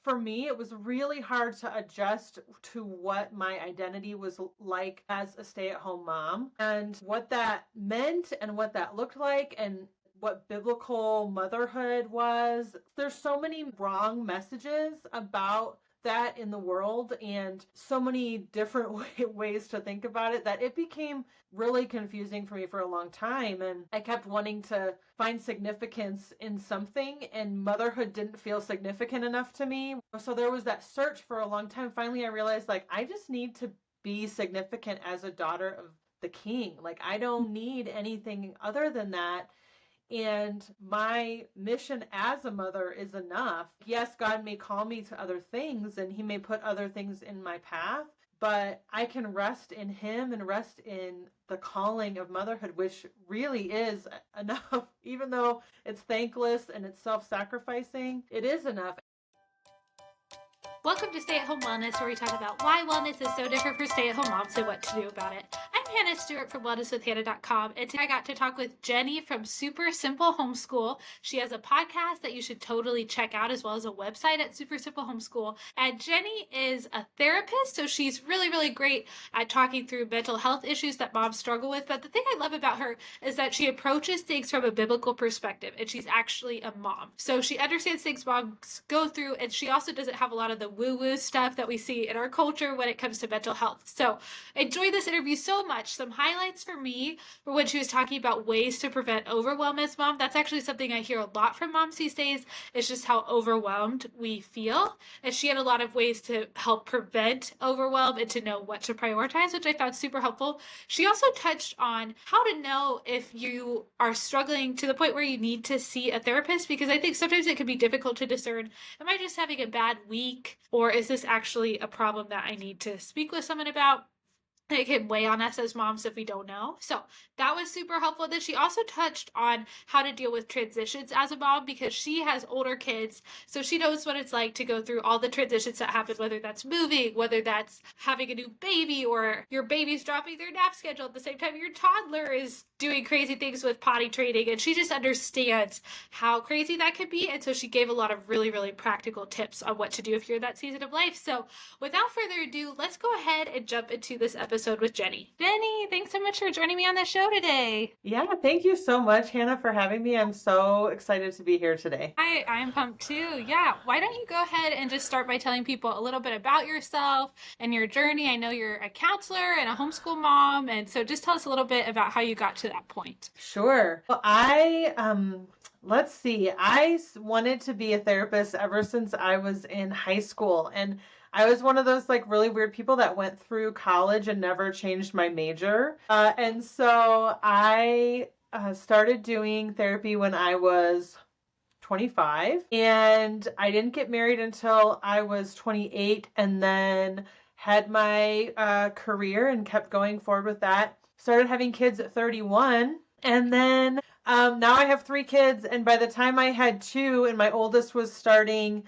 for me, it was really hard to adjust to what my identity was like as a stay-at-home mom and what that meant and what that looked like and what biblical motherhood was. There's so many wrong messages about that in the world and so many different ways to think about it that it became really confusing for me for a long time. And I kept wanting to find significance in something, and motherhood didn't feel significant enough to me. So there was that search for a long time. Finally, I realized like I just need to be significant as a daughter of the king. Like I don't need anything other than that. And my mission as a mother is enough. Yes, God may call me to other things and He may put other things in my path, but I can rest in Him and rest in the calling of motherhood, which really is enough. Even though it's thankless and it's self sacrificing, it is enough. Welcome to Stay at Home Wellness, where we talk about why wellness is so different for stay at home moms and what to do about it. I'm Hannah Stewart from wellnesswithhannah.com, and today I got to talk with Jenny from Super Simple Homeschool. She has a podcast that you should totally check out, as well as a website at Super Simple Homeschool. And Jenny is a therapist, so she's really, really great at talking through mental health issues that moms struggle with. But the thing I love about her is that she approaches things from a biblical perspective, and she's actually a mom. So she understands things moms go through, and she also doesn't have a lot of the woo-woo stuff that we see in our culture when it comes to mental health. So enjoy this interview so much. Some highlights for me were when she was talking about ways to prevent overwhelm as mom. That's actually something I hear a lot from moms these days. It's just how overwhelmed we feel. And she had a lot of ways to help prevent overwhelm and to know what to prioritize, which I found super helpful. She also touched on how to know if you are struggling to the point where you need to see a therapist, because I think sometimes it can be difficult to discern, am I just having a bad week? Or is this actually a problem that I need to speak with someone about? It can weigh on us as moms if we don't know. So that was super helpful. Then she also touched on how to deal with transitions as a mom, because she has older kids. So she knows what it's like to go through all the transitions that happen, whether that's moving, whether that's having a new baby, or your baby's dropping their nap schedule at the same time your toddler is doing crazy things with potty training. And she just understands how crazy that could be. And so she gave a lot of really, really practical tips on what to do if you're in that season of life. So without further ado, let's go ahead and jump into this episode with Jenny. Jenny, thanks so much for joining me on the show today. Yeah, thank you so much, Hannah, for having me. I'm so excited to be here today. I'm pumped too. Yeah, why don't you go ahead and just start by telling people a little bit about yourself and your journey? I know you're a counselor and a homeschool mom, and so just tell us a little bit about how you got to that point. Sure. Well, let's see, wanted to be a therapist ever since I was in high school. And I was one of those like really weird people that went through college and never changed my major. And so I started doing therapy when I was 25, and I didn't get married until I was 28, and then had my career and kept going forward with that. Started having kids at 31, and then now I have 3 kids. And by the time I had 2 and my oldest was starting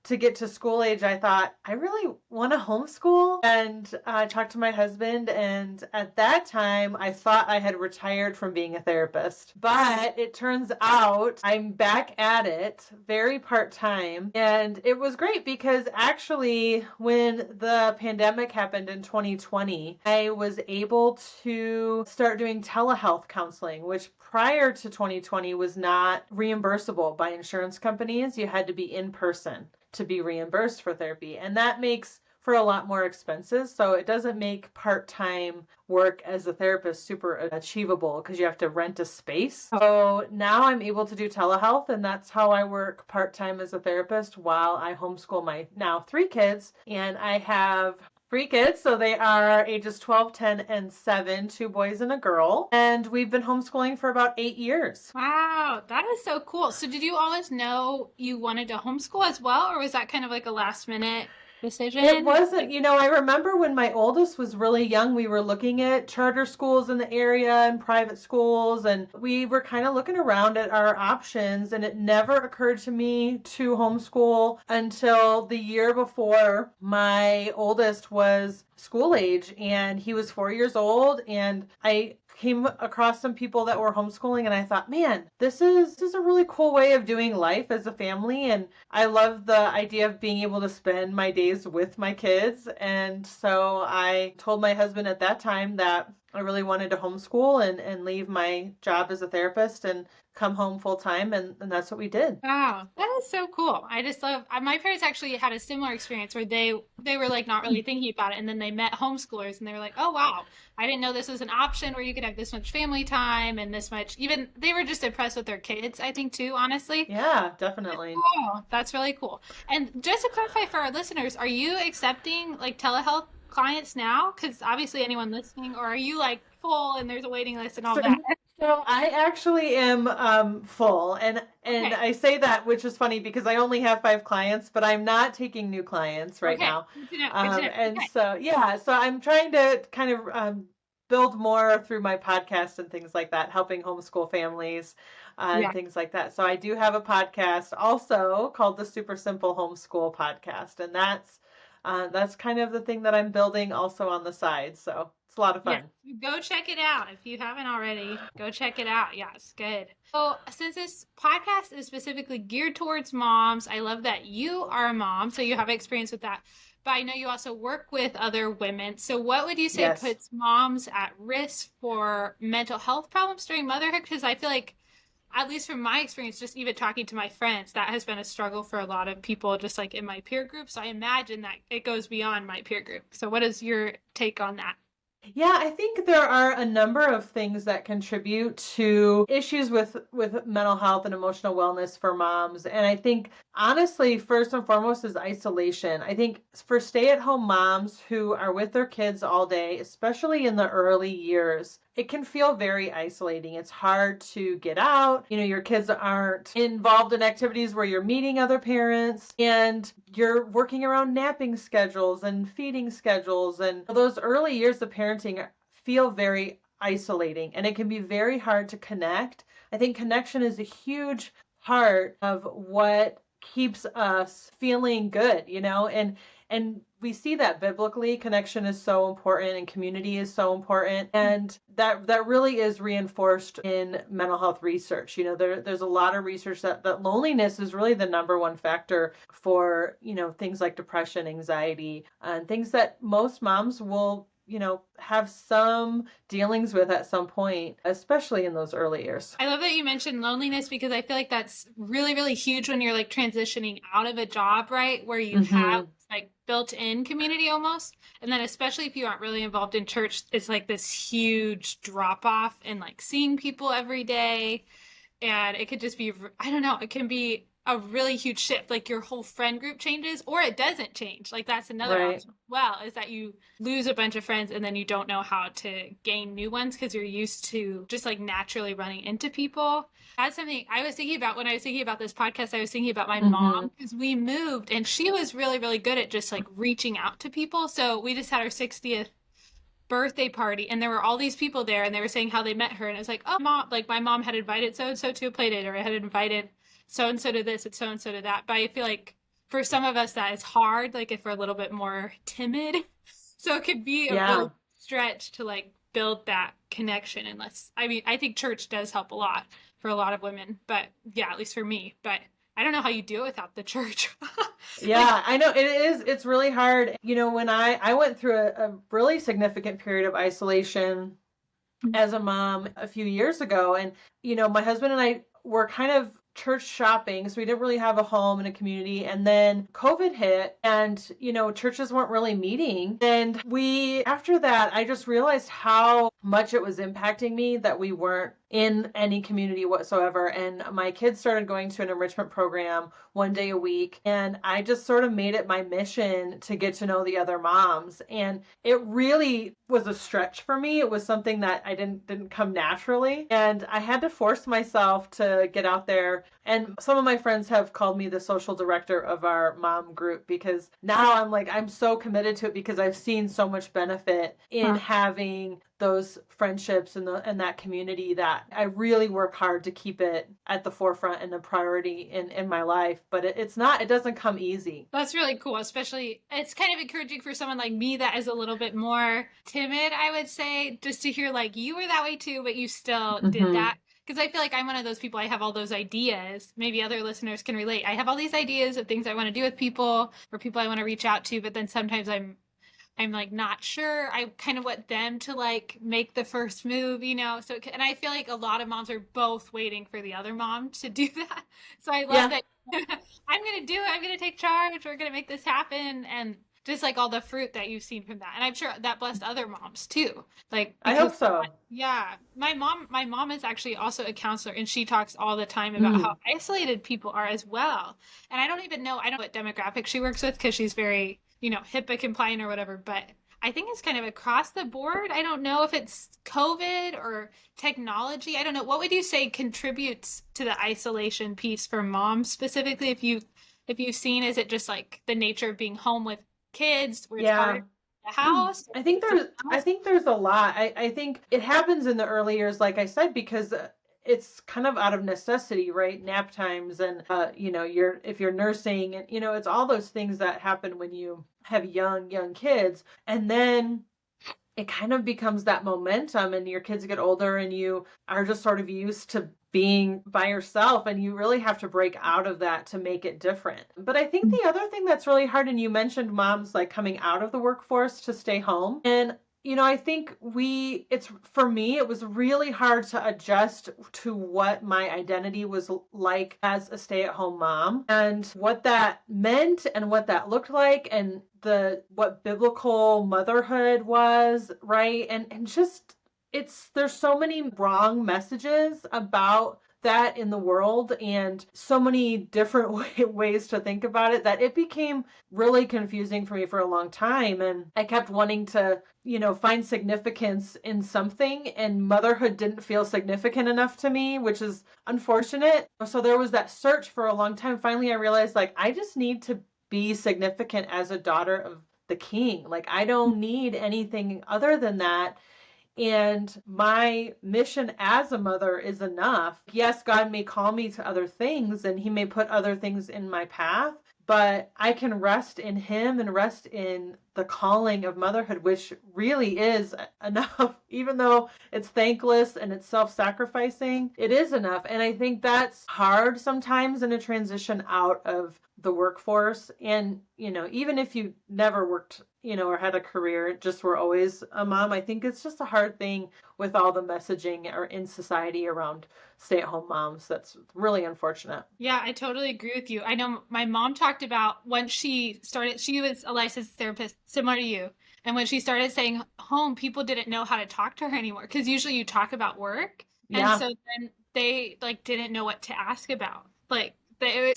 to get to school age, I thought, I really want to homeschool. And I talked to my husband, and at that time, I thought I had retired from being a therapist. But it turns out I'm back at it, very part-time. And it was great because actually, when the pandemic happened in 2020, I was able to start doing telehealth counseling, which prior to 2020 was not reimbursable by insurance companies. You had to be in person to be reimbursed for therapy. And that makes for a lot more expenses. So it doesn't make part-time work as a therapist super achievable because you have to rent a space. So now I'm able to do telehealth, and that's how I work part-time as a therapist while I homeschool my now 3 kids. And I have 3 kids, so they are ages 12, 10, and 7, 2 boys and a girl. And we've been homeschooling for about 8 years. Wow, that is so cool. So did you always know you wanted to homeschool as well, or was that kind of like a last minute decision? It wasn't, I remember when my oldest was really young, we were looking at charter schools in the area and private schools, and we were kind of looking around at our options, and it never occurred to me to homeschool until the year before my oldest was school age, and he was 4 years old, and I came across some people that were homeschooling, and I thought, man, this is a really cool way of doing life as a family. And I love the idea of being able to spend my days with my kids. And so I told my husband at that time that I really wanted to homeschool and leave my job as a therapist and come home full time. And that's what we did. Wow, that is so cool. I just love my parents actually had a similar experience where they were like not really thinking about it and then they met homeschoolers and they were like, "Oh wow, I didn't know this was an option where you could have this much family time and this much." Even they were just impressed with their kids, I think too, honestly. Yeah, That's definitely. cool. That's really cool. And just to clarify for our listeners, are you accepting like telehealth clients now? Because obviously anyone listening, or are you like full and there's a waiting list and all So, that? so I actually am full, and Okay. I say that, which is funny because I only have 5 clients, but I'm not taking new clients right Okay. now. Good to know. Good to know. And Okay. so yeah, so I'm trying to kind of build more through my podcast and things like that, helping homeschool families and Yeah. things like that. So I do have a podcast also called the Super Simple Homeschool Podcast, and that's kind of the thing that I'm building also on the side. So it's a lot of Yes, fun. go check it out if you haven't already. Go check it out. Yes, good. So, since this podcast is specifically geared towards moms, I love that you are a mom, so you have experience with that. But I know you also work with other women. So, what would you say Yes. puts moms at risk for mental health problems during motherhood? Because I feel like, at least from my experience, just even talking to my friends, that has been a struggle for a lot of people, just like in my peer group. So, I imagine that it goes beyond my peer group. So, what is your take on that? Yeah, I think there are a number of things that contribute to issues with mental health and emotional wellness for moms. And I think honestly, first and foremost is isolation. I think for stay-at-home moms who are with their kids all day, especially in the early years, it can feel very isolating. It's hard to get out. Your kids aren't involved in activities where you're meeting other parents and you're working around napping schedules and feeding schedules. And those early years of parenting feel very isolating and it can be very hard to connect. I think connection is a huge part of what keeps us feeling good, and we see that biblically connection is so important and community is so important, and that really is reinforced in mental health research. There's a lot of research that loneliness is really the number one factor for things like depression, anxiety, and things that most moms will have some dealings with at some point, especially in those early years. I love that you mentioned loneliness because I feel like that's really, really huge when you're like transitioning out of a job, right? Where you have Hmm. like built in community almost. And then, especially if you aren't really involved in church, it's like this huge drop off in like seeing people every day. And it could just be, I don't know, it can be a really huge shift. Like your whole friend group changes, or it doesn't change. Like that's another Right. option as well, is that you lose a bunch of friends and then you don't know how to gain new ones because you're used to just like naturally running into people. That's something I was thinking about when I was thinking about this podcast. I was thinking about my Hmm. mom because we moved and she was really, really good at just like reaching out to people. So we just had our 60th birthday party and there were all these people there and they were saying how they met her and it was like, oh mom, like my mom had invited so and so to a play date, or I had invited so and so to this and so and so to that. But I feel like for some of us that is hard, like if we're a little bit more timid. So it could be a really Yeah. stretch to like build that connection, unless I mean I think church does help a lot for a lot of women, but yeah, at least for me. But I don't know how you do it without the church. Like, Yeah, I know it's really hard. When I went through a really significant period of isolation as a mom a few years ago, and my husband and I were kind of church shopping, so we didn't really have a home and a community. And then COVID hit, and churches weren't really meeting. And we after that, I just realized how much it was impacting me that we weren't in any community whatsoever. And my kids started going to an enrichment program one day a week, and I just sort of made it my mission to get to know the other moms. And it really was a stretch for me. It was something that I didn't come naturally, and I had to force myself to get out there And some of my friends have called me the social director of our mom group because now I'm like, I'm so committed to it because I've seen so much benefit in Huh. having those friendships and that community that I really work hard to keep it at the forefront and a priority in my life. But it doesn't come easy. That's really cool, especially it's kind of encouraging for someone like me that is a little bit more timid, I would say, just to hear like you were that way too, but you still did Hmm. that. Because I feel like I'm one of those people, I have all those ideas. Maybe other listeners can relate. I have all these ideas of things I want to do with people or people I want to reach out to, but then sometimes I'm like not sure. I kind of want them to like make the first move, you know. So and I feel like a lot of moms are both waiting for the other mom to do that. So I love Yeah, that I'm gonna do it. I'm gonna take charge. We're gonna make this happen, and just like all the fruit that you've seen from that. And I'm sure that blessed other moms too. Like I because hope so. yeah, my mom is actually also a counselor, and she talks all the time about how Mm. isolated people are as well. And I don't know what demographic she works with because she's very, HIPAA compliant or whatever, but I think it's kind of across the board. I don't know if it's COVID or technology. I don't know. What would you say contributes to the isolation piece for moms specifically? If you've seen, is it just like the nature of being home with kids where it's harder Yeah. in the house? I Is think it something I else? think there's a lot. I think it happens in the early years, like I said, because it's kind of out of necessity, right? Nap times and you're if you're nursing and it's all those things that happen when you have young kids. And then it kind of becomes that momentum and your kids get older and you are just sort of used to being by yourself and you really have to break out of that to make it different. But I think the other thing that's really hard, and you mentioned moms like coming out of the workforce to stay home, and I think it's for me, it was really hard to adjust to what my identity was like as a stay at home mom and what that meant and what that looked like and what biblical motherhood was, right? And just there's so many wrong messages about that in the world and so many different ways to think about it that it became really confusing for me for a long time. And I kept wanting to find significance in something, and motherhood didn't feel significant enough to me, which is unfortunate. So there was that search for a long time. Finally, I realized like I just need to be significant as a daughter of the king. Like I don't need anything other than that. And my mission as a mother is enough. Yes, God may call me to other things and He may put other things in my path, but I can rest in Him and rest in the calling of motherhood, which really is enough. Even though it's thankless and it's self sacrificing, it is enough. And I think that's hard sometimes in a transition out of the workforce. And, even if you never worked, or had a career, just were always a mom, I think it's just a hard thing with all the messaging or in society around stay at home moms. That's really unfortunate. Yeah, I totally agree with you. I know my mom talked about when she started, she was a licensed therapist, similar to you. And when she started staying home, people didn't know how to talk to her anymore because usually you talk about work. And Yeah. so then they like didn't know what to ask about. So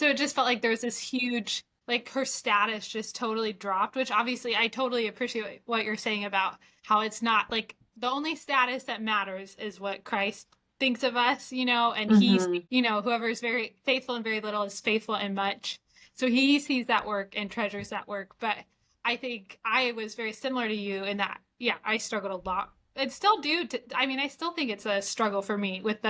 it just felt like there was this huge, like her status just totally dropped, which obviously I totally appreciate what you're saying about how it's not like the only status that matters is what Christ thinks of us, and he's, Hmm. whoever is very faithful in very little is faithful in much. So he sees that work and treasures that work. But I think I was very similar to you in that, yeah, I struggled a lot and still do. I mean, I still think it's a struggle for me with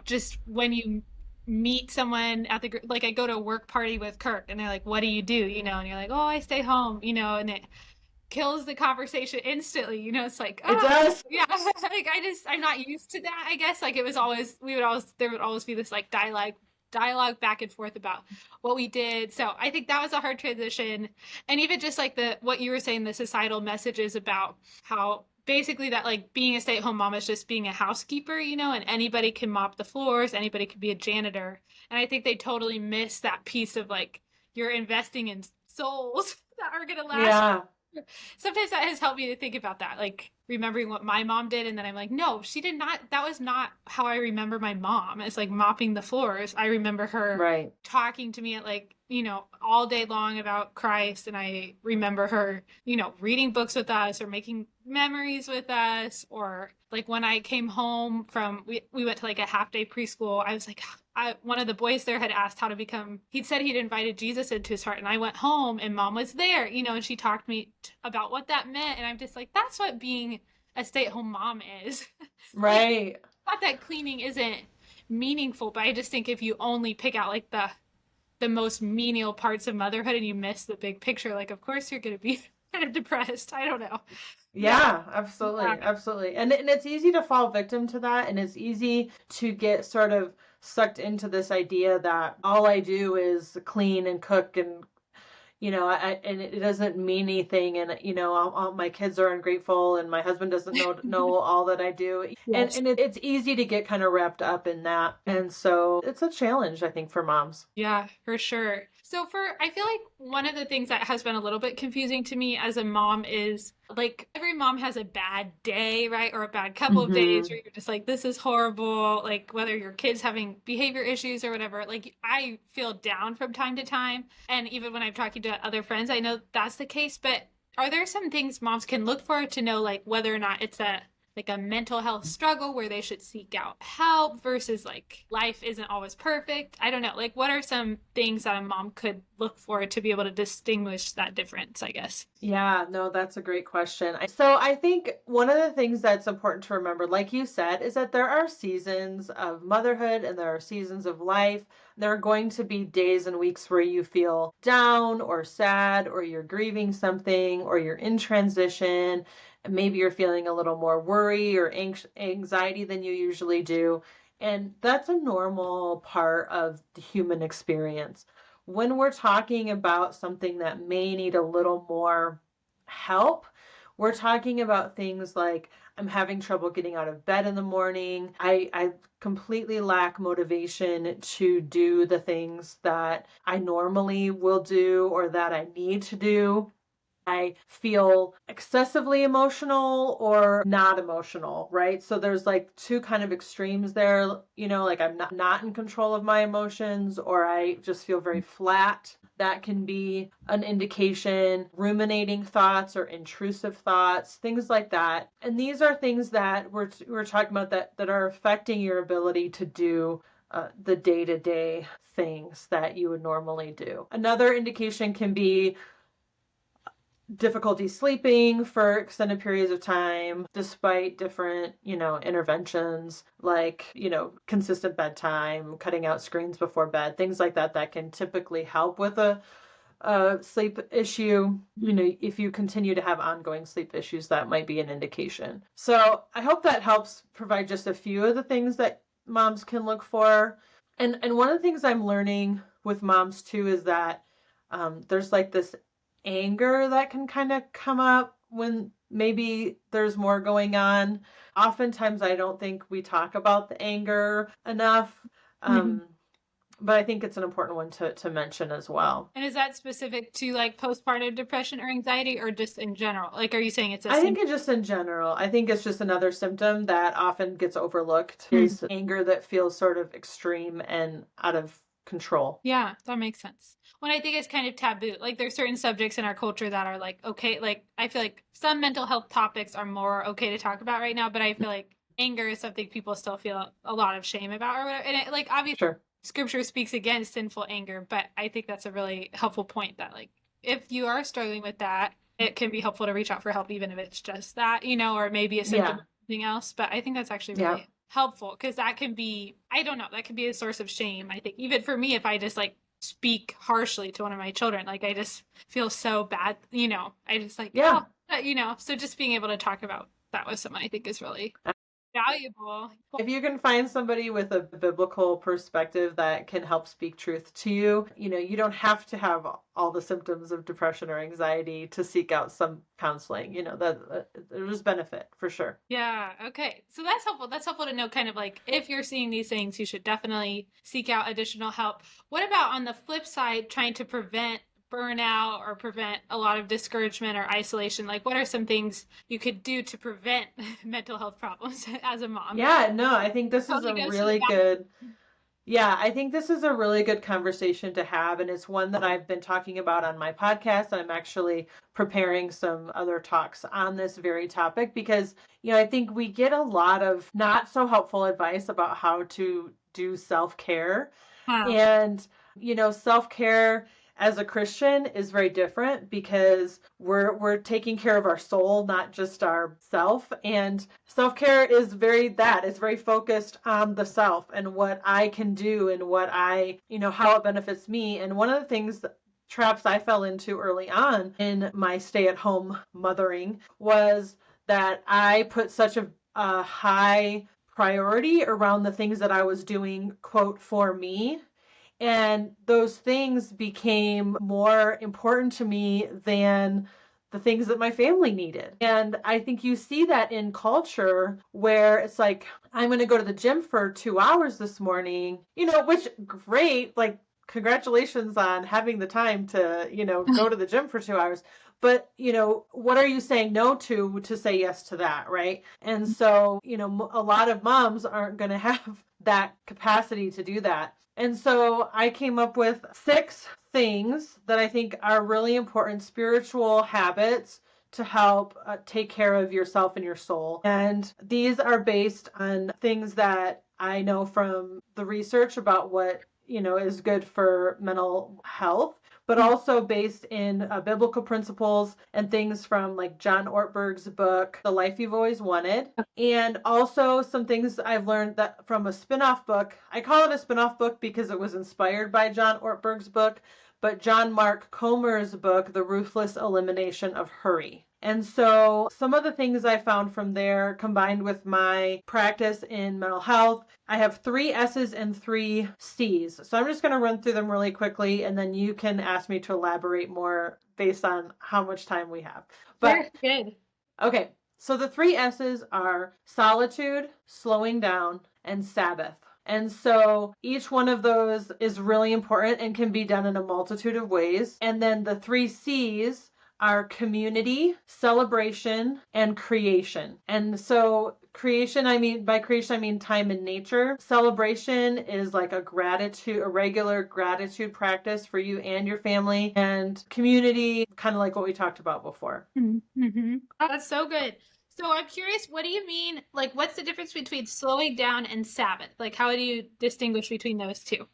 just when you meet someone at like I go to a work party with Kirk and they're like, what do you do? And you're like, oh, I stay home, and it kills the conversation instantly. It's like, It oh, does. yeah, like I'm not used to that, I guess. Like it was always, there would always be this like dialogue back and forth about what we did. So I think that was a hard transition. And even just like what you were saying, the societal messages about how basically that like being a stay-at-home mom is just being a housekeeper, and anybody can mop the floors, anybody can be a janitor. And I think they totally miss that piece of like you're investing in souls that are going to last. Yeah. Sometimes that has helped me to think about that, like remembering what my mom did, and then I'm like, no, she did not. That was not how I remember my mom. It's like mopping the floors. I remember her Right. talking to me at like, all day long about Christ, and I remember her, reading books with us or making memories with us, or like when I came home from we went to like a half day preschool. I was like, one of the boys there had asked how to become, he'd said he'd invited Jesus into his heart, and I went home and mom was there, and she talked to me about what that meant, and I'm just like, that's what being a stay-at-home mom is. Like, Right. not that cleaning isn't meaningful, but I just think if you only pick out like the most menial parts of motherhood and you miss the big picture, like of course you're going to be kind of depressed. I don't know. Yeah. Yeah, absolutely. Absolutely. And it's easy to fall victim to that, and it's easy to get sort of sucked into this idea that all I do is clean and cook, and and it doesn't mean anything, and all my kids are ungrateful, and my husband doesn't know all that I do, Yes. and it's easy to get kind of wrapped up in that, and so it's a challenge, I think, for moms. Yeah, for sure. So I feel like one of the things that has been a little bit confusing to me as a mom is like every mom has a bad day, right? Or a bad couple of days Hmm. where you're just like, this is horrible. Like whether your kid's having behavior issues or whatever, like I feel down from time to time. And even when I'm talking to other friends, I know that's the case. But are there some things moms can look for to know like whether or not it's a mental health struggle where they should seek out help versus like life isn't always perfect? I don't know. Like, what are some things that a mom could look for to be able to distinguish that difference, I guess? Yeah, no, that's a great question. So I think one of the things that's important to remember, like you said, is that there are seasons of motherhood and there are seasons of life. There are going to be days and weeks where you feel down or sad, or you're grieving something, or you're in transition. And maybe you're feeling a little more worry or anxiety than you usually do. And that's a normal part of the human experience. When we're talking about something that may need a little more help, we're talking about things like I'm having trouble getting out of bed in the morning. I completely lack motivation to do the things that I normally will do or that I need to do. I feel excessively emotional or not emotional, right? So there's like two kind of extremes there, like I'm not in control of my emotions, or I just feel very flat. That can be an indication, ruminating thoughts or intrusive thoughts, things like that. And these are things that we're talking about that are affecting your ability to do the day-to-day things that you would normally do. Another indication can be difficulty sleeping for extended periods of time despite different, interventions like, consistent bedtime, cutting out screens before bed, things like that that can typically help with a sleep issue. If you continue to have ongoing sleep issues, that might be an indication. So I hope that helps provide just a few of the things that moms can look for. And one of the things I'm learning with moms too is that there's like this anger that can kind of come up when maybe there's more going on. Oftentimes, I don't think we talk about the anger enough, Mhm. um, but I think it's an important one to mention as well. And is that specific to like postpartum depression or anxiety or just in general? Like, are you saying it's a I think symptom? it just in general, I think it's just another symptom that often gets overlooked is anger that feels sort of extreme and out of control. Yeah, that makes sense. When I think it's kind of taboo, like there's certain subjects in our culture that are like okay, like I feel like some mental health topics are more okay to talk about right now, but I feel like anger is something people still feel a lot of shame about or whatever. And like obviously Sure. scripture speaks against sinful anger, but I think that's a really helpful point that like if you are struggling with that, it can be helpful to reach out for help even if it's just that, or maybe a symptom Yeah. of something else. But I think that's actually Yeah. really helpful because that can be, I don't know, that can be a source of shame. I think even for me, if I just like speak harshly to one of my children, like I just feel so bad, I just like, oh, Yeah. so just being able to talk about that with someone, I think is really valuable. If you can find somebody with a biblical perspective that can help speak truth to you, you don't have to have all the symptoms of depression or anxiety to seek out some counseling. That there's benefit for sure. Yeah, okay. So that's helpful. That's helpful to know kind of like if you're seeing these things, you should definitely seek out additional help. What about on the flip side, trying to prevent burnout or prevent a lot of discouragement or isolation? Like, what are some things you could do to prevent mental health problems as a mom? Yeah, no, I think this is Totally a goes to the really back. good Yeah, I think this is a really good conversation to have, and it's one that I've been talking about on my podcast. And I'm actually preparing some other talks on this very topic because, I think we get a lot of not so helpful advice about how to do self-care. Wow. And, self-care as a Christian is very different because we're taking care of our soul, not just our self. And self-care is it's very focused on the self and what I can do and how it benefits me. And one of the things traps I fell into early on in my stay-at-home mothering was that I put such a high priority around the things that I was doing, quote, for me. And those things became more important to me than the things that my family needed. And I think you see that in culture where it's like, I'm going to go to the gym for 2 hours this morning, which great, like, congratulations on having the time to, go to the gym for 2 hours. But, what are you saying no to say yes to that, right? And so, a lot of moms aren't going to have that capacity to do that. And so I came up with 6 things that I think are really important spiritual habits to help take care of yourself and your soul. And these are based on things that I know from the research about what, is good for mental health, but also based in biblical principles and things from like John Ortberg's book, The Life You've Always Wanted. And also some things I've learned that from a spin-off book. I call it a spin-off book because it was inspired by John Ortberg's book, but John Mark Comer's book, The Ruthless Elimination of Hurry. And so some of the things I found from there combined with my practice in mental health, I have 3 S's and 3 C's. So I'm just going to run through them really quickly and then you can ask me to elaborate more based on how much time we have. But good. Okay, so the 3 S's are solitude, slowing down, and Sabbath. And so each one of those is really important and can be done in a multitude of ways. And then the 3 C's are community, celebration, and creation. And so by creation, I mean time in nature. Celebration is like a regular gratitude practice for you and your family. And community, kind of like what we talked about before. Mm-hmm. That's so good. So I'm curious, what do you mean? Like, what's the difference between slowing down and Sabbath? Like, how do you distinguish between those two?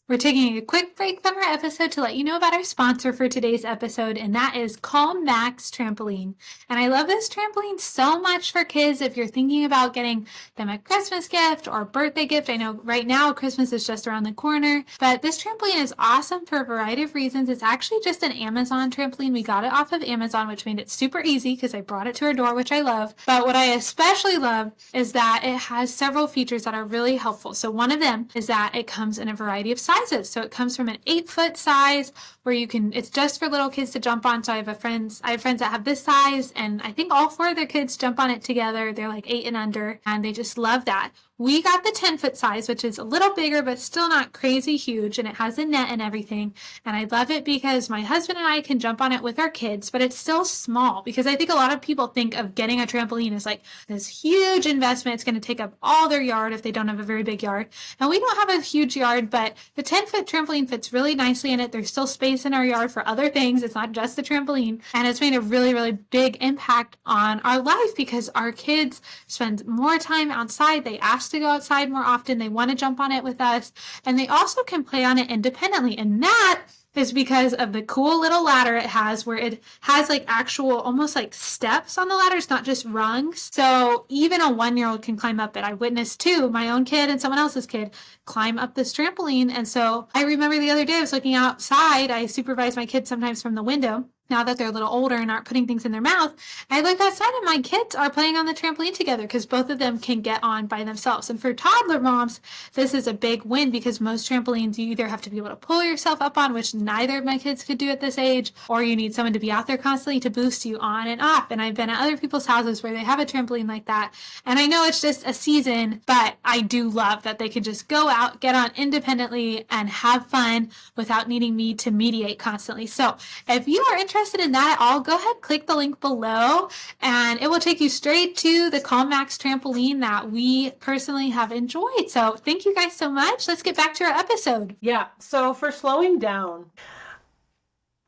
We're taking a quick break from our episode to let you know about our sponsor for today's episode, and that is Calm Max Trampoline. And I love this trampoline so much for kids if you're thinking about getting them a Christmas gift or birthday gift. I know right now Christmas is just around the corner, but this trampoline is awesome for a variety of reasons. It's actually just an Amazon trampoline. We got it off of Amazon, which made it super easy because I brought it to our door, which I love. But what I especially love is that it has several features that are really helpful. So one of them is that it comes in a variety of sizes. So it comes from an 8-foot size where it's just for little kids to jump on. So I have friends that have this size, and I think all 4 of their kids jump on it together. They're like 8 and under, and they just love that. We got the 10-foot size, which is a little bigger, but still not crazy huge, and it has a net and everything. And I love it because my husband and I can jump on it with our kids, but it's still small because I think a lot of people think of getting a trampoline as like this huge investment. It's going to take up all their yard if they don't have a very big yard. And we don't have a huge yard, but the 10-foot trampoline fits really nicely in it. There's still space in our yard for other things. It's not just the trampoline. And it's made a really, really big impact on our life because our kids spend more time outside. They ask to go outside more often. They want to jump on it with us. And they also can play on it independently. And that is because of the cool little ladder it has where it has like actual almost like steps on the ladder. It's not just rungs. So even a 1-year-old can climb up it. I witnessed 2, my own kid and someone else's kid, climb up this trampoline. And so I remember the other day I was looking outside. I supervise my kids sometimes from the window. Now that they're a little older and aren't putting things in their mouth, I look outside and my kids are playing on the trampoline together because both of them can get on by themselves. And for toddler moms, this is a big win because most trampolines you either have to be able to pull yourself up on, which neither of my kids could do at this age, or you need someone to be out there constantly to boost you on and up. And I've been at other people's houses where they have a trampoline like that. And I know it's just a season, but I do love that they can just go out, get on independently, and have fun without needing me to mediate constantly. So if you are interested interested in that at all, go ahead, click the link below, and it will take you straight to the Calm Max trampoline that we personally have enjoyed. So thank you guys so much. Let's get back to our episode. Yeah. So for slowing down,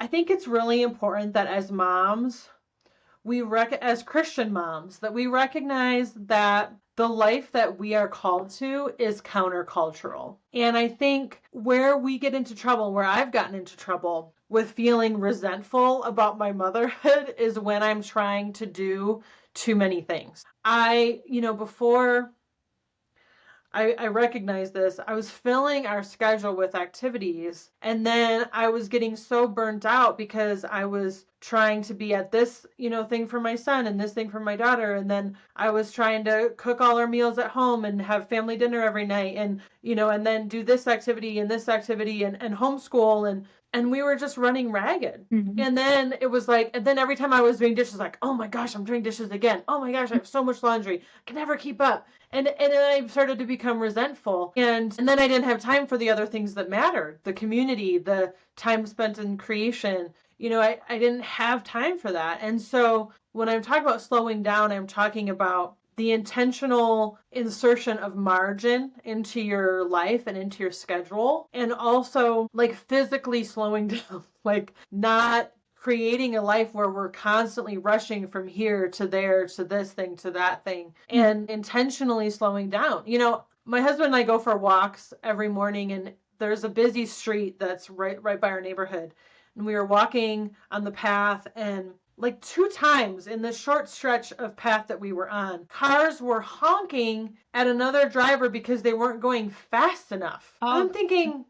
I think it's really important that as moms, as Christian moms, that we recognize that the life that we are called to is countercultural. And I think where we get into trouble, where I've gotten into trouble with feeling resentful about my motherhood is when I'm trying to do too many things. Before I recognized this. I was filling our schedule with activities, and then I was getting so burnt out because I was trying to be at this, thing for my son and this thing for my daughter, and then I was trying to cook all our meals at home and have family dinner every night, and and then do this activity and this activity and homeschool, and we were just running ragged. Mm-hmm. And then it was like, and then every time I was doing dishes, like, oh my gosh, I'm doing dishes again. Oh my gosh, I have so much laundry. I can never keep up. And then I started to become resentful. And then I didn't have time for the other things that mattered, the community, the time spent in creation. I didn't have time for that. And so when I'm talking about slowing down, I'm talking about the intentional insertion of margin into your life and into your schedule, and also like physically slowing down, like not creating a life where we're constantly rushing from here to there to this thing to that thing, and intentionally slowing down. My husband and I go for walks every morning, and there's a busy street that's right by our neighborhood, and we were walking on the path, and like 2 times in the short stretch of path that we were on, cars were honking at another driver because they weren't going fast enough. Oh. I'm thinking,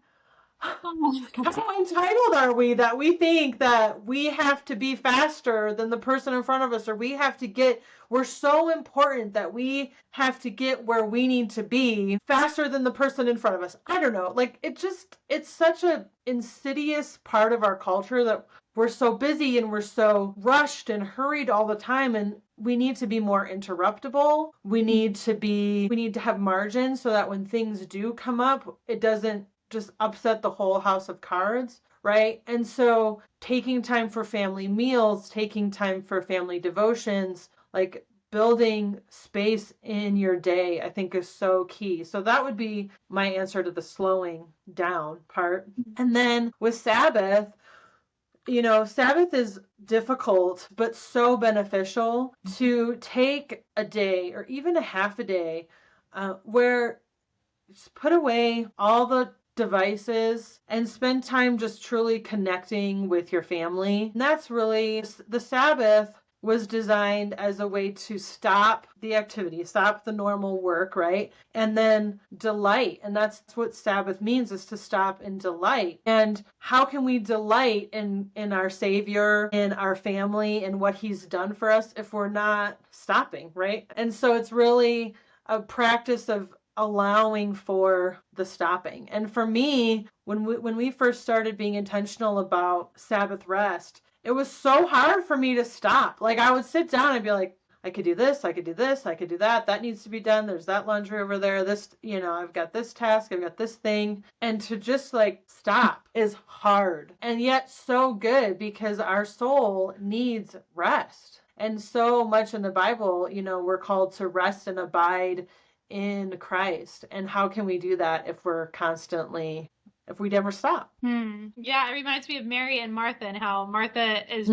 how entitled are we that we think that we have to be faster than the person in front of us, or we're so important that we have to get where we need to be faster than the person in front of us. I don't know. Like, it's such an insidious part of our culture that we're so busy and we're so rushed and hurried all the time, and we need to be more interruptible. We need to have margin so that when things do come up, it doesn't just upset the whole house of cards, right? And so taking time for family meals, taking time for family devotions, like building space in your day, I think is so key. So that would be my answer to the slowing down part. And then with Sabbath, Sabbath is difficult, but so beneficial to take a day or even a half a day where just put away all the devices and spend time just truly connecting with your family. And that's really the Sabbath was designed as a way to stop the activity, stop the normal work, right? And then delight. And that's what Sabbath means, is to stop and delight. And how can we delight in our Savior, in our family, and what He's done for us if we're not stopping, right? And so it's really a practice of allowing for the stopping. And for me, when we first started being intentional about Sabbath rest, it was so hard for me to stop. Like, I would sit down and be like, I could do this, I could do this, I could do that. That needs to be done. There's that laundry over there. This, I've got this task, I've got this thing. And to just like stop is hard, and yet so good, because our soul needs rest. And so much in the Bible, we're called to rest and abide in Christ. And how can we do that if we never stop? Yeah, it reminds me of Mary and Martha, and how Martha is,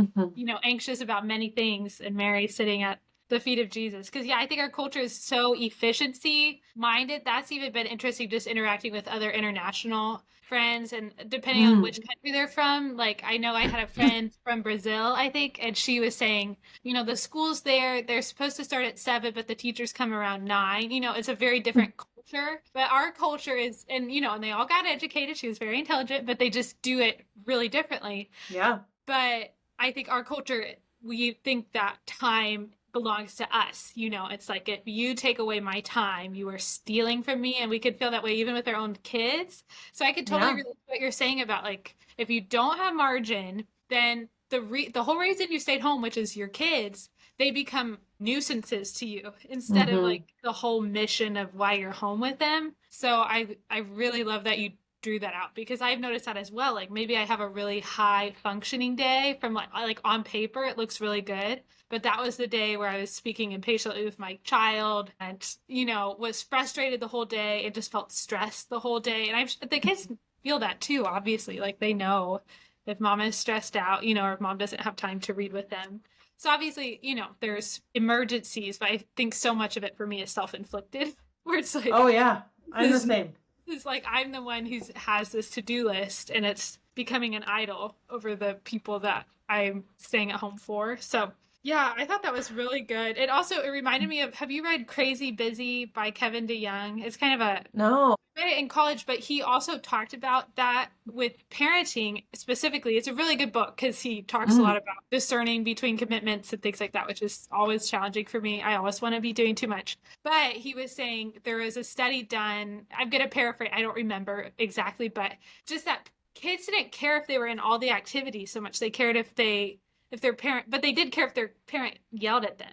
anxious about many things, and Mary sitting at the feet of Jesus. Because, I think our culture is so efficiency minded. That's even been interesting, just interacting with other international friends, and depending on which country they're from. Like, I know I had a friend from Brazil, I think, and she was saying, the schools there, they're supposed to start at 7, but the teachers come around 9. It's a very different culture. But our culture is, and they all got educated. She was very intelligent, but they just do it really differently. Yeah. But I think our culture, we think that time belongs to us. It's like, if you take away my time, you are stealing from me. And we could feel that way even with our own kids. So I could totally relate to what you're saying about, like, if you don't have margin, then the whole reason you stayed home, which is your kids, they become nuisances to you instead of like the whole mission of why you're home with them. So I really love that you drew that out because I've noticed that as well. Like maybe I have a really high functioning day from like on paper it looks really good, but that was the day where I was speaking impatiently with my child and was frustrated the whole day and just felt stressed the whole day. And the kids feel that too, obviously. Like they know if mom is stressed out, or if mom doesn't have time to read with them. So obviously, there's emergencies, but I think so much of it for me is self-inflicted, where it's like Oh yeah, I'm the this same. is like I'm the one who has this to-do list and it's becoming an idol over the people that I'm staying at home for. So yeah, I thought that was really good. It reminded me of, have you read Crazy Busy by Kevin DeYoung? It's kind of a No. read it in college, but he also talked about that with parenting specifically. It's a really good book because he talks a Mm. lot about discerning between commitments and things like that, which is always challenging for me. I always want to be doing too much. But he was saying there was a study done. I'm going to paraphrase, I don't remember exactly, but just that kids didn't care if they were in all the activities so much. They cared if their parent, but they did care if their parent yelled at them.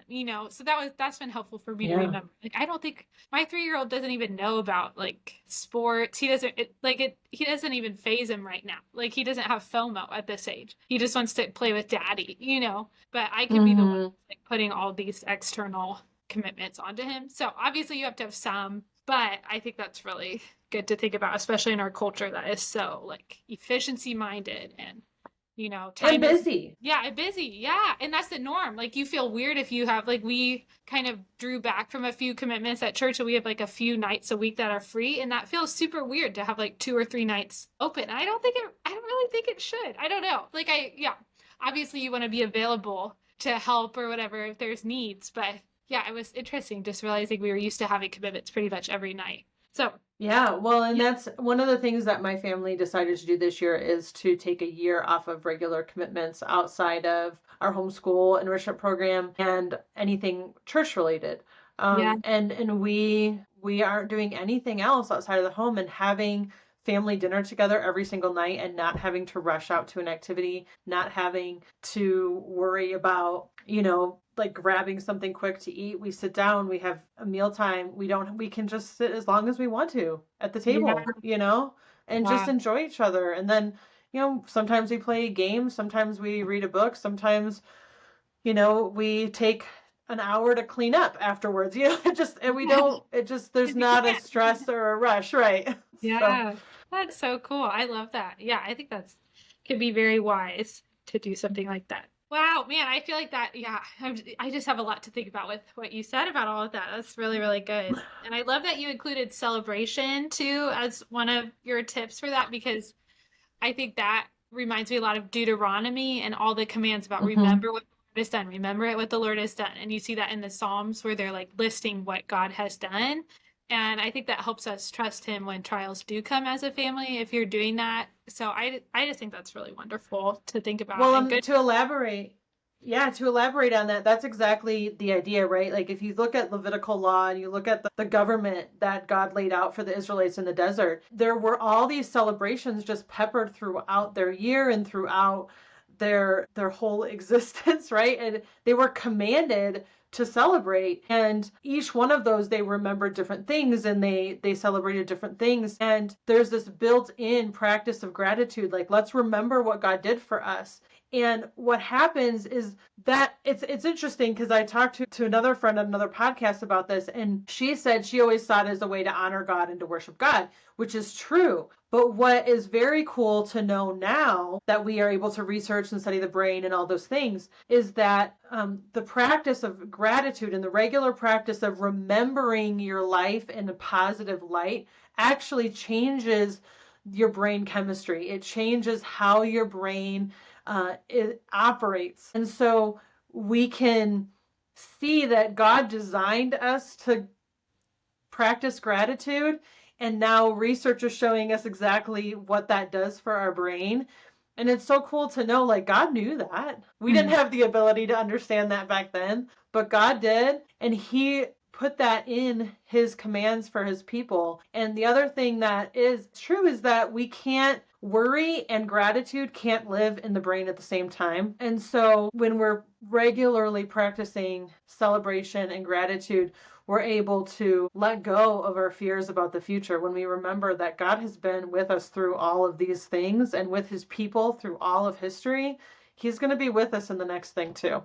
So that's been helpful for me to Yeah. remember. Like I don't think my 3-year-old doesn't even know about like sports. He doesn't he doesn't even phase him right now. Like he doesn't have FOMO at this age. He just wants to play with daddy. But I could be the one Hmm. like putting all these external commitments onto him. So obviously you have to have some, but I think that's really good to think about, especially in our culture that is so like efficiency minded and And time is, busy. yeah, busy. Yeah. And that's the norm. Like, you feel weird if you have, like, we kind of drew back from a few commitments at church and we have like a few nights a week that are free. And that feels super weird to have like 2 or 3 nights open. I don't really think it should. I don't know. Yeah, obviously you want to be available to help or whatever if there's needs. But yeah, it was interesting just realizing we were used to having commitments pretty much every night. So, Yeah, well, and yeah. that's one of the things that my family decided to do this year is to take a year off of regular commitments outside of our homeschool enrichment program and anything church related. Yeah. And we aren't doing anything else outside of the home and having family dinner together every single night and not having to rush out to an activity, not having to worry about, like grabbing something quick to eat. We sit down, we have a mealtime. We can just sit as long as we want to at the Yeah. table, and just Wow. enjoy each other. And then, sometimes we play games, sometimes we read a book, sometimes, we take an hour to clean up afterwards, and we don't, it just, there's Because you not a can't. stress or a rush, right? So, Yeah, that's so cool. I love that. Yeah, I think that's could be very wise to do something like that. Wow, man, I feel like that. Yeah, I just have a lot to think about with what you said about all of that. That's really, really good. And I love that you included celebration too as one of your tips for that because I think that reminds me a lot of Deuteronomy and all the commands about mhm. remember what the Lord has done, remember it what the Lord has done. And you see that in the Psalms where they're like listing what God has done. And I think that helps us trust him when trials do come as a family if you're doing that. So I just think that's really wonderful to think about Well, and good. to elaborate, yeah, to elaborate on that, that's exactly the idea, right? Like if you look at Levitical law and you look at the government that God laid out for the Israelites in the desert, there were all these celebrations just peppered throughout their year and throughout their whole existence, right? And they were commanded to celebrate, and each one of those they remembered different things and they celebrated different things, and there's this built-in practice of gratitude, like let's remember what God did for us. And what happens is that it's interesting because I talked to another friend on another podcast about this, and she said she always saw it as a way to honor God and to worship God, which is true. But what is very cool to know now that we are able to research and study the brain and all those things is that the practice of gratitude and the regular practice of remembering your life in a positive light actually changes your brain chemistry. It changes how your brain it operates. And so we can see that God designed us to practice gratitude. And now research is showing us exactly what that does for our brain. And it's so cool to know, like, God knew that. We didn't Mm, have the ability to understand that back then, but God did. And He put that in His commands for His people. And the other thing that is true is that we can't worry and gratitude can't live in the brain at the same time. And so when we're regularly practicing celebration and gratitude, we're able to let go of our fears about the future when we remember that God has been with us through all of these things and with his people through all of history. He's going to be with us in the next thing too.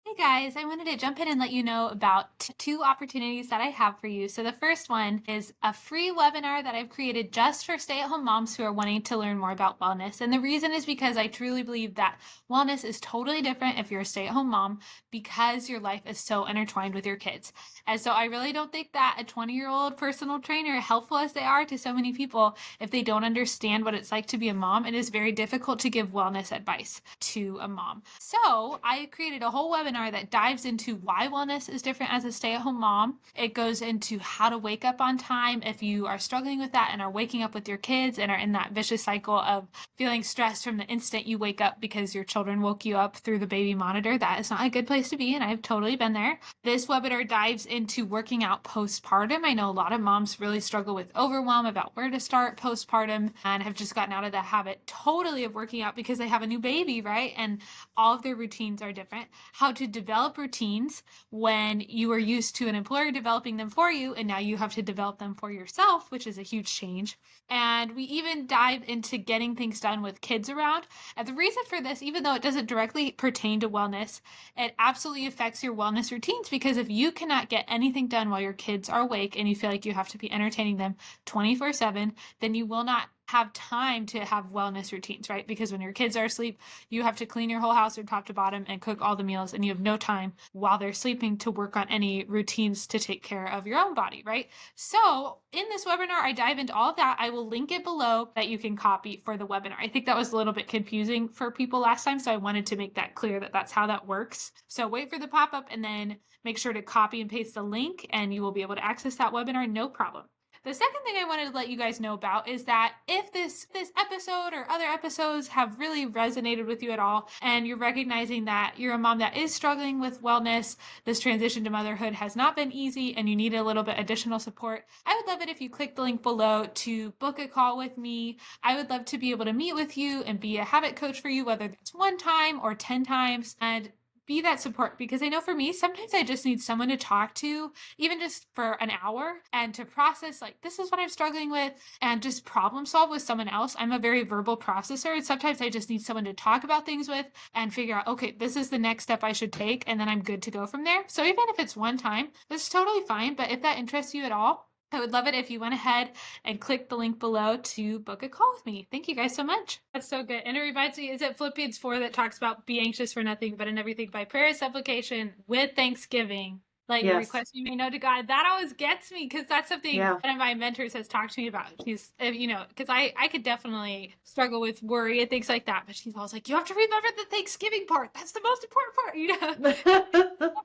Hey guys, I wanted to jump in and let you know about two opportunities that I have for you. So, the first one is a free webinar that I've created just for stay at home moms who are wanting to learn more about wellness. And the reason is because I truly believe that wellness is totally different if you're a stay at home mom because your life is so intertwined with your kids. And so, I really don't think that a 20-year-old personal trainer, helpful as they are to so many people, if they don't understand what it's like to be a mom, it is very difficult to give wellness advice to a mom. So, I created a whole webinar that dives into why wellness is different as a stay-at-home mom. It goes into how to wake up on time if you are struggling with that and are waking up with your kids and are in that vicious cycle of feeling stressed from the instant you wake up because your children woke you up through the baby monitor. That is not a good place to be, and I've totally been there. This webinar dives into working out postpartum. I know a lot of moms really struggle with overwhelm about where to start postpartum and have just gotten out of the habit totally of working out because they have a new baby, right? And all of their routines are different. How to develop routines when you are used to an employer developing them for you and now you have to develop them for yourself, which is a huge change. And we even dive into getting things done with kids around. And the reason for this, even though it doesn't directly pertain to wellness, it absolutely affects your wellness routines because if you cannot get anything done while your kids are awake and you feel like you have to be entertaining them 24/7, then you will not have time to have wellness routines, right? Because when your kids are asleep, you have to clean your whole house from top to bottom and cook all the meals, and you have no time while they're sleeping to work on any routines to take care of your own body, right? So, in this webinar, I dive into all of that. I will link it below that you can copy for the webinar. I think that was a little bit confusing for people last time, so I wanted to make that clear that that's how that works. So, wait for the pop up and then make sure to copy and paste the link, and you will be able to access that webinar no problem. The second thing I wanted to let you guys know about is that if this episode or other episodes have really resonated with you at all, and you're recognizing that you're a mom that is struggling with wellness, this transition to motherhood has not been easy, and you need a little bit additional support, I would love it if you click the link below to book a call with me. I would love to be able to meet with you and be a habit coach for you, whether that's 1 time or 10 times, and be that support because I know for me, sometimes I just need someone to talk to, even just for an hour, and to process, like, this is what I'm struggling with, and just problem solve with someone else. I'm a very verbal processor, and sometimes I just need someone to talk about things with and figure out, okay, this is the next step I should take, and then I'm good to go from there. So even if it's 1 time, that's totally fine. But if that interests you at all, I would love it if you went ahead and click the link below to book a call with me. Thank you guys so much. That's so good. And it reminds me, is it Philippians 4 that talks about be anxious for nothing, but in everything by prayer and supplication with thanksgiving? Let your Yes. request be made known to God. That always gets me because that's something Yeah. one of my mentors has talked to me about. She's, because I could definitely struggle with worry and things like that. But she's always like, you have to remember the Thanksgiving part. That's the most important part,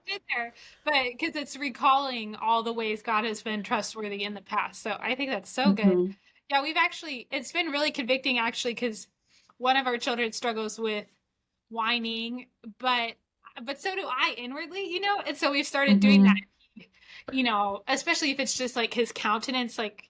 in there, but because it's recalling all the ways God has been trustworthy in the past. So I think that's so good. Mhm. Yeah, it's been really convicting actually, because one of our children struggles with whining, but so do I inwardly, and so we've started doing that, Mhm. especially if it's just like his countenance, like,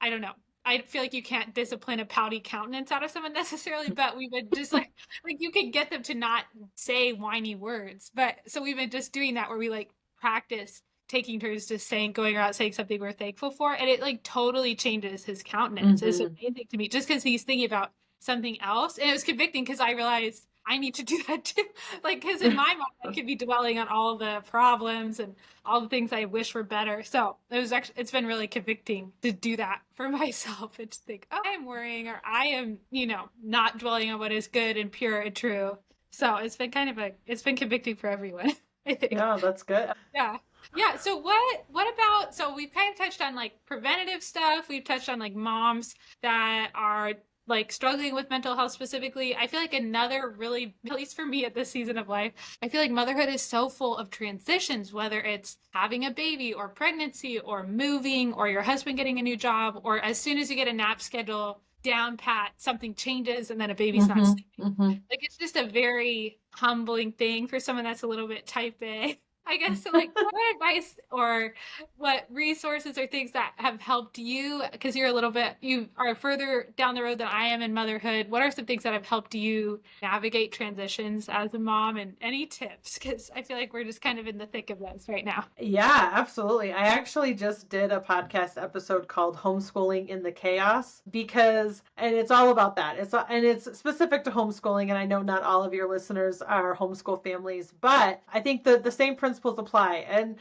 I don't know. I feel like you can't discipline a pouty countenance out of someone necessarily, but we would just like you could get them to not say whiny words. But so we've been just doing that where we like practice taking turns just going around saying something we're thankful for, and it like totally changes his countenance. It's Mhm. amazing to me just because he's thinking about something else, and it was convicting because I realized I need to do that too. Like, because in my mind I could be dwelling on all the problems and all the things I wish were better. So it's been really convicting to do that for myself and to think, oh, I am worrying or I am, not dwelling on what is good and pure and true. So it's been it's been convicting for everyone, I think. Yeah, that's good. Yeah. Yeah. So what about, so we've kind of touched on like preventative stuff. We've touched on like moms that are like struggling with mental health specifically. I feel like another really, at least for me at this season of life, I feel like motherhood is so full of transitions, whether it's having a baby or pregnancy or moving or your husband getting a new job, or as soon as you get a nap schedule down pat, something changes and then a baby's not Mhm. sleeping. Mhm. Like, it's just a very humbling thing for someone that's a little bit type A. I guess so, like, what advice or what resources or things that have helped you? Because you are further down the road than I am in motherhood. What are some things that have helped you navigate transitions as a mom, and any tips? Because I feel like we're just kind of in the thick of this right now. Yeah, absolutely. I actually just did a podcast episode called Homeschooling in the Chaos and it's all about that. And it's specific to homeschooling. And I know not all of your listeners are homeschool families, but I think the same principles apply. And,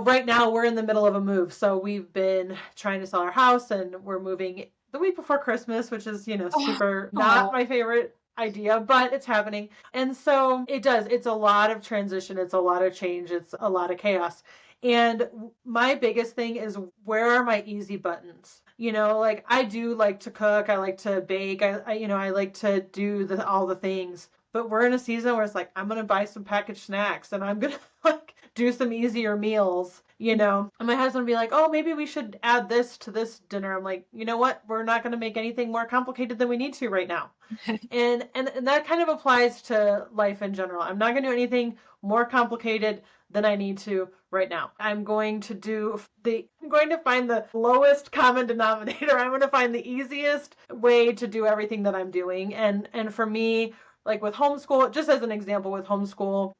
right now we're in the middle of a move. So we've been trying to sell our house and we're moving the week before Christmas, which is, super not Oh, my favorite idea, but it's happening. And so it's a lot of transition, it's a lot of change, it's a lot of chaos. And my biggest thing is, where are my easy buttons? Like, I do like to cook, I like to bake, I like to do all the things. But we're in a season where it's like, I'm gonna buy some packaged snacks and I'm gonna like do some easier meals. And my husband would be like, oh, maybe we should add this to this dinner. I'm like, you know what? We're not going to make anything more complicated than we need to right now. And that kind of applies to life in general. I'm not going to do anything more complicated than I need to right now. I'm going to find the lowest common denominator. I'm going to find the easiest way to do everything that I'm doing. And for me, like with homeschool, just as an example with homeschool,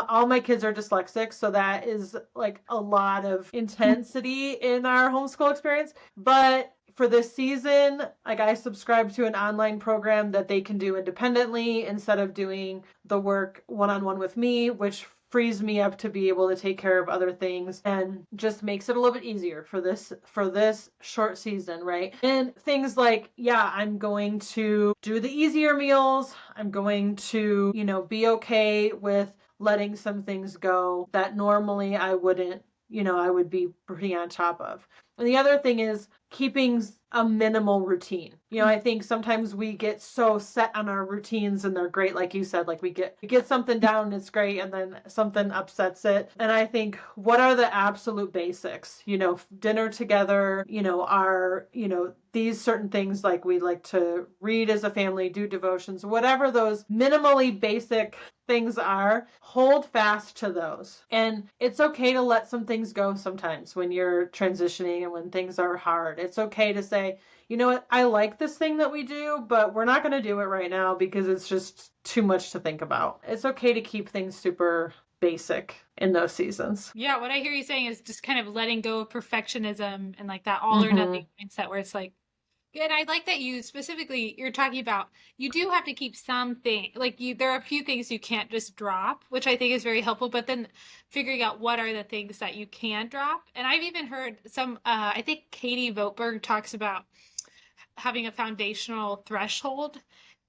all my kids are dyslexic, so that is like a lot of intensity in our homeschool experience. But for this season, like, I subscribe to an online program that they can do independently instead of doing the work one-on-one with me, which frees me up to be able to take care of other things and just makes it a little bit easier for this short season, right? And things like, yeah, I'm going to do the easier meals. I'm going to, be okay with letting some things go that normally I wouldn't, I would be pretty on top of. And the other thing is keeping a minimal routine. I think sometimes we get so set on our routines and they're great, like you said, like we get something down and it's great, and then something upsets it. And I think, what are the absolute basics? Dinner together, these certain things, like we like to read as a family, do devotions, whatever those minimally basic things are, hold fast to those. And it's okay to let some things go sometimes when you're transitioning and when things are hard. It's okay to say, you know what, I like this thing that we do, but we're not going to do it right now because it's just too much to think about. It's okay to keep things super basic in those seasons. yeah. What I hear you saying is just kind of letting go of perfectionism and like that all or Mm-hmm. nothing mindset where it's like, and I like that you're talking about, you do have to keep something, like there are a few things you can't just drop, which I think is very helpful, but then figuring out what are the things that you can drop. And I've even heard I think Katie Votberg talks about having a foundational threshold.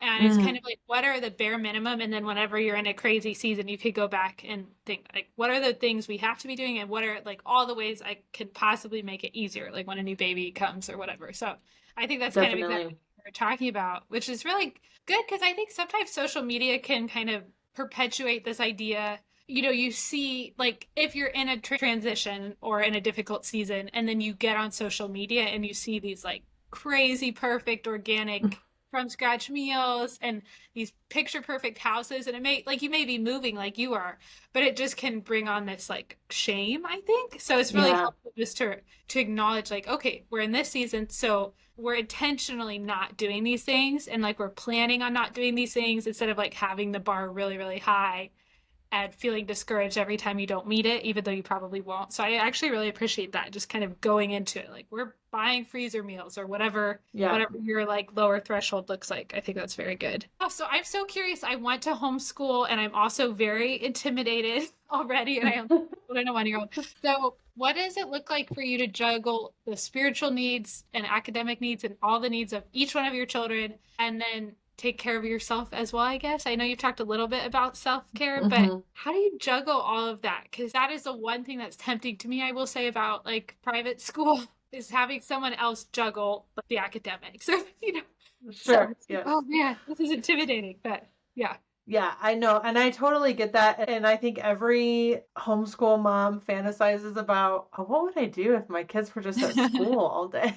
And it's kind Mm, of like, what are the bare minimum? And then whenever you're in a crazy season, you could go back and think, like, what are the things we have to be doing? And what are like all the ways I could possibly make it easier, like when a new baby comes or whatever. So I think that's kind of exactly definitely. what we're talking about, which is really good because I think sometimes social media can kind of perpetuate this idea. You see, like, if you're in a transition or in a difficult season, and then you get on social media and you see these like crazy perfect organic from scratch meals and these picture perfect houses, and it may, like, you may be moving like you are, but it just can bring on this like shame, I think. So it's really Yeah, helpful just to acknowledge, like, okay, we're in this season, so we're intentionally not doing these things, and like we're planning on not doing these things, instead of like having the bar really really high and feeling discouraged every time you don't meet it, even though you probably won't. So I actually really appreciate that. Just kind of going into it, like, we're buying freezer meals or yeah. whatever your like lower threshold looks like. I think that's very good. Oh, so I'm so curious. I want to homeschool, and I'm also very intimidated already. And I have a 1-year-old. So what does it look like for you to juggle the spiritual needs and academic needs and all the needs of each one of your children, and then take care of yourself as well, I guess? I know you've talked a little bit about self-care, but Hmm. how do you juggle all of that? Because that is the one thing that's tempting to me, I will say, about like private school is having someone else juggle the academics. So Sure. it's like, Yes. oh man, this is intimidating, but yeah. Yeah, I know. And I totally get that. And I think every homeschool mom fantasizes about, oh, what would I do if my kids were just at school all day?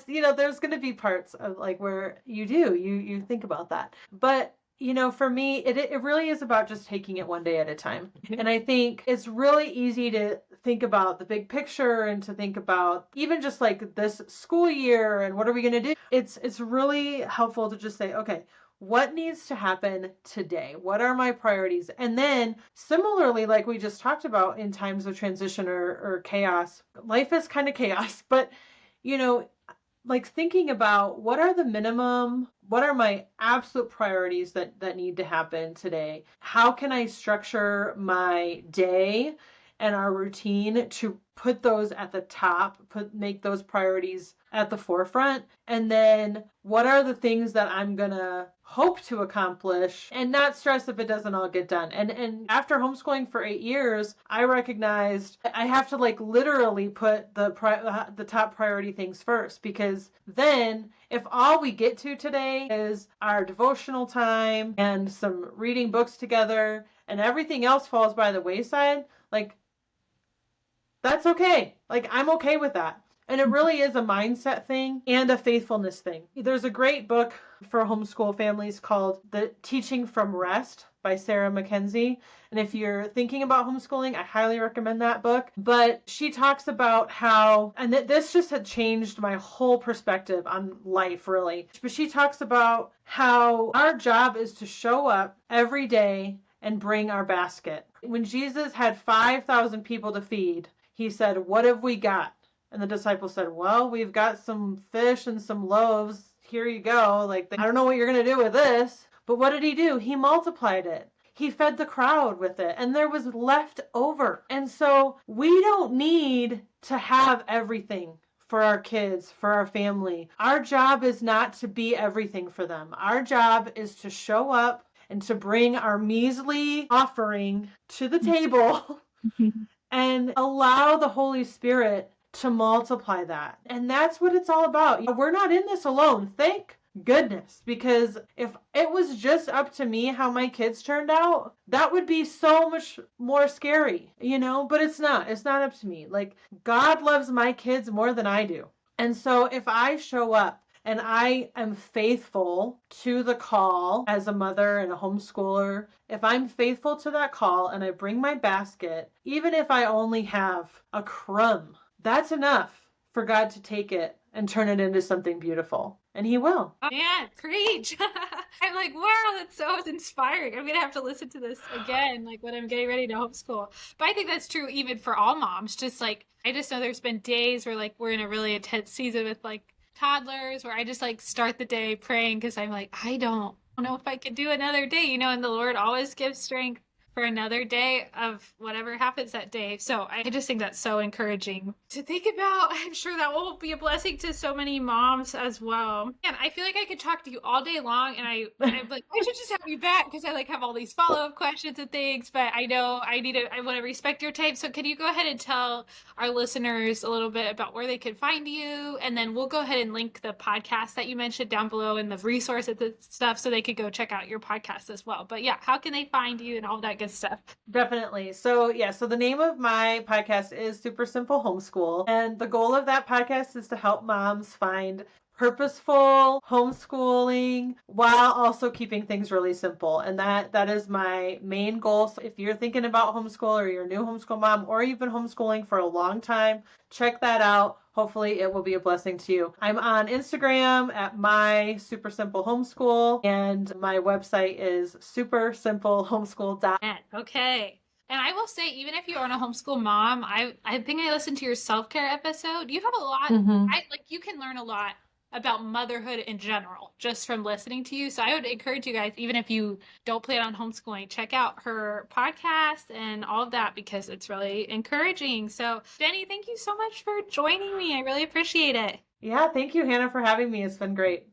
There's going to be parts of like where you think about that. But For me, it really is about just taking it one day at a time. And I think it's really easy to think about the big picture and to think about even just like this school year and what are we going to do. It's really helpful to just say, okay, what needs to happen today? What are my priorities? And then similarly, like we just talked about in times of transition or chaos, life is kind of chaos, but you know, like thinking about what are my absolute priorities that need to happen today? How can I structure my day and our routine to put those at the top, make those priorities at the forefront? And then what are the things that I'm going to hope to accomplish and not stress if it doesn't all get done? And after homeschooling for 8 years, I recognized I have to like literally put the top priority things first, because then if all we get to today is our devotional time and some reading books together and everything else falls by the wayside, like that's okay. Like I'm okay with that. And it really is a mindset thing and a faithfulness thing. There's a great book for homeschool families called The Teaching from Rest by Sarah Mackenzie. And if you're thinking about homeschooling, I highly recommend that book. But she talks about how, and this just had changed my whole perspective on life, really. But she talks about how our job is to show up every day and bring our basket. When Jesus had 5,000 people to feed, he said, "What have we got?" And the disciples said, "Well, we've got some fish and some loaves. Here you go." Like, I don't know what you're going to do with this. But what did he do? He multiplied it. He fed the crowd with it, and there was left over. And so we don't need to have everything for our kids, for our family. Our job is not to be everything for them. Our job is to show up and to bring our measly offering to the table and allow the Holy Spirit to multiply that. And that's what it's all about. We're not in this alone. Thank goodness. Because if it was just up to me how my kids turned out, that would be so much more scary, but it's not. It's not up to me. Like, God loves my kids more than I do. And so if I show up and I am faithful to the call as a mother and a homeschooler, if I'm faithful to that call and I bring my basket, even if I only have a crumb, that's enough for God to take it and turn it into something beautiful. And he will. Oh, man, preach. I'm like, wow, that's so inspiring. I'm going to have to listen to this again, like when I'm getting ready to homeschool. But I think that's true even for all moms. Just like, I just know there's been days where like we're in a really intense season with like toddlers where I just like start the day praying because I'm like, I don't know if I could do another day, and the Lord always gives strength for another day of whatever happens that day. So I just think that's so encouraging to think about. I'm sure that will be a blessing to so many moms as well. And I feel like I could talk to you all day long, and I'm like, I should just have you back because I like have all these follow-up questions and things, but I know I want to respect your time. So can you go ahead and tell our listeners a little bit about where they can find you? And then we'll go ahead and link the podcast that you mentioned down below and the resources and stuff so they could go check out your podcast as well. But yeah, how can they find you and all that good stuff? Definitely. So the name of my podcast is Super Simple Homeschool. And the goal of that podcast is to help moms find purposeful homeschooling while also keeping things really simple. And that is my main goal. So if you're thinking about homeschool or you're a new homeschool mom or you've been homeschooling for a long time, check that out. Hopefully it will be a blessing to you. I'm on Instagram at my Super Simple Homeschool, and my website is supersimplehomeschool.net. Okay. And I will say, even if you aren't a homeschool mom, I think I listened to your self-care episode. You have a lot. You can learn a lot about motherhood in general just from listening to you. So I would encourage you guys, even if you don't plan on homeschooling, check out her podcast and all of that because it's really encouraging. So Jenny, thank you so much for joining me. I really appreciate it. Yeah, thank you, Hannah, for having me. It's been great.